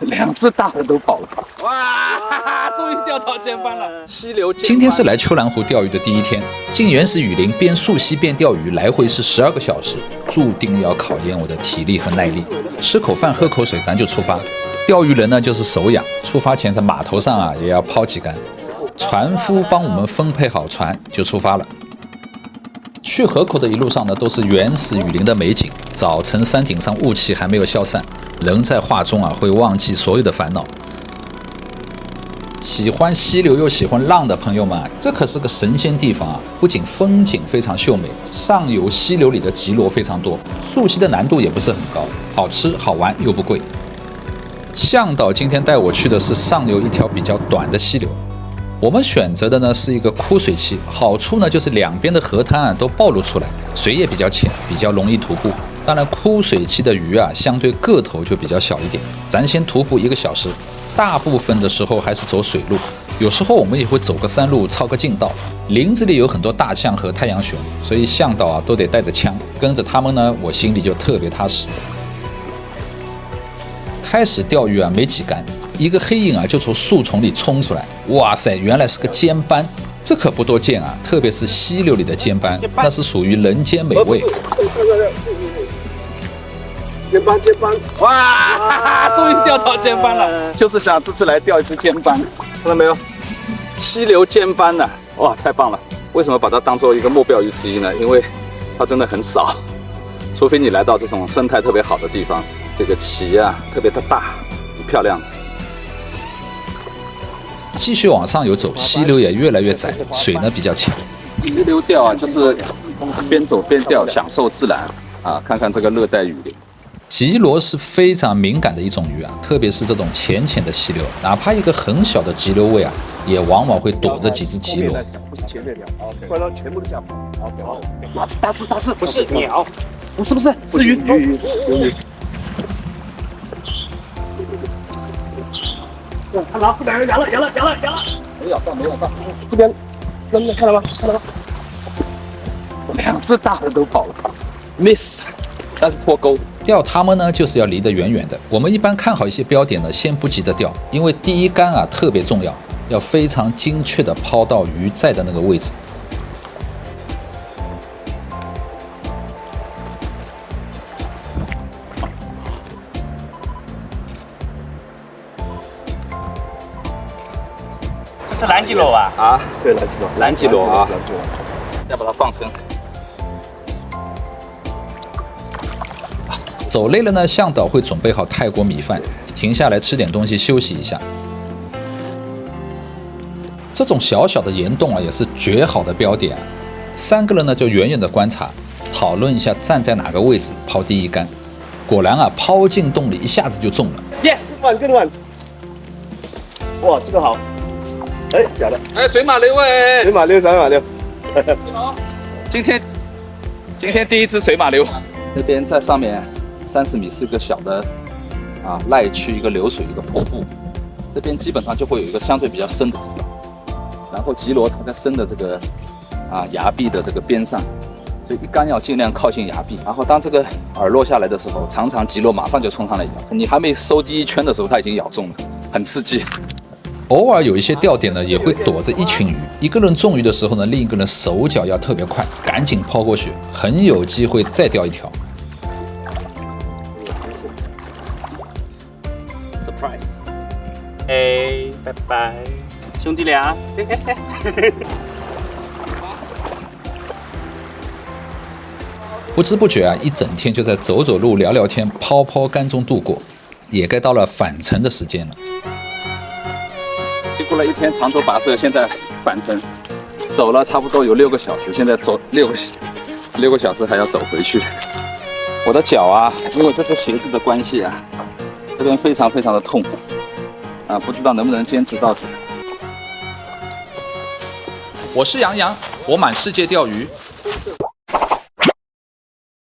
2只大的都跑了。哇，哈哈，终于钓到尖斑了！溪流尖斑。今天是来秋兰湖钓鱼的第一天，进原始雨林边溯溪边钓鱼，来回是12个小时，注定要考验我的体力和耐力。吃口饭喝口水，咱就出发。钓鱼人呢就是手痒，出发前在码头上啊也要抛几竿。船夫帮我们分配好船，就出发了。去河口的一路上呢，都是原始雨林的美景。早晨山顶上雾气还没有消散，人在画中啊会忘记所有的烦恼。喜欢溪流又喜欢浪的朋友们，这可是个神仙地方啊！不仅风景非常秀美，上游溪流里的吉螺非常多，溯溪的难度也不是很高，好吃好玩又不贵。向导今天带我去的是上游一条比较短的溪流。我们选择的呢是一个枯水期，好处呢就是两边的河滩啊都暴露出来，水也比较浅，比较容易徒步。当然，枯水期的鱼啊相对个头就比较小一点。咱先徒步1个小时，大部分的时候还是走水路，有时候我们也会走个山路，抄个近道。林子里有很多大象和太阳熊，所以向导啊都得带着枪，跟着他们呢，我心里就特别踏实。开始钓鱼啊没几竿。一个黑影啊，就从树丛里冲出来。哇塞，原来是个尖斑，这可不多见啊！特别是溪流里的尖斑，那是属于人间美味。尖斑，哇，哈哈，终于钓到尖斑了！就是想这次来钓一只尖斑，看到没有？溪流尖斑呢，哇，太棒了！为什么把它当做一个目标鱼之一呢？因为它真的很少，除非你来到这种生态特别好的地方，这个鳍啊特别的大，很漂亮。继续往上游走，溪流也越来越窄，水呢比较浅。溪流钓啊，就是边走边钓，享受自然啊！看看这个热带雨林。吉螺是非常敏感的一种鱼啊，特别是这种浅浅的溪流，哪怕一个很小的急流位啊，也往往会躲着几只吉螺。不是前面聊，不然全部都下跑。OK， 好。大只，不是鸟，不是，是鱼。看到，这两个扬了，没咬到，这边扔了，看到吗？2只大的都跑了 ，miss， 但是脱钩。钓它们呢，就是要离得远远的。我们一般看好一些标点呢，先不急着钓，因为第一竿啊特别重要，要非常精确的抛到鱼在的那个位置。是蓝吉螺吧？啊，对，蓝吉螺啊，要把它放生。走累了呢，向导会准备好泰国米饭，停下来吃点东西休息一下。这种小小的岩洞啊，也是绝好的标点啊。3个人呢就远远的观察，讨论一下站在哪个位置抛第一竿。果然啊，抛进洞里一下子就中了。Yes， 更晚。哇，这个好。哎，假的。哎，水马流哎，水马溜。今天第一只水马流。那边在上面30米是个小的赖区，一个流水，一个瀑布。这边基本上就会有一个相对比较深的地方，然后吉螺它在深的这个崖壁的这个边上，所以一竿要尽量靠近崖壁。然后当这个饵落下来的时候，常常吉螺马上就冲上来咬，你还没收第一圈的时候，它已经咬中了，很刺激。偶尔有一些钓点呢，也会躲着一群鱼。一个人中鱼的时候呢，另一个人手脚要特别快，赶紧抛过去，很有机会再钓一条。Surprise！ 哎，拜拜，兄弟俩。不知不觉啊，一整天就在走走路、聊聊天、抛竿中度过，也该到了返程的时间了。经过了一天长途跋涉，现在返程，走了差不多有6个小时，现在走6个小时还要走回去。我的脚啊，因为这只鞋子的关系啊，这边非常的痛不知道能不能坚持到底。我是杨洋，我满世界钓鱼，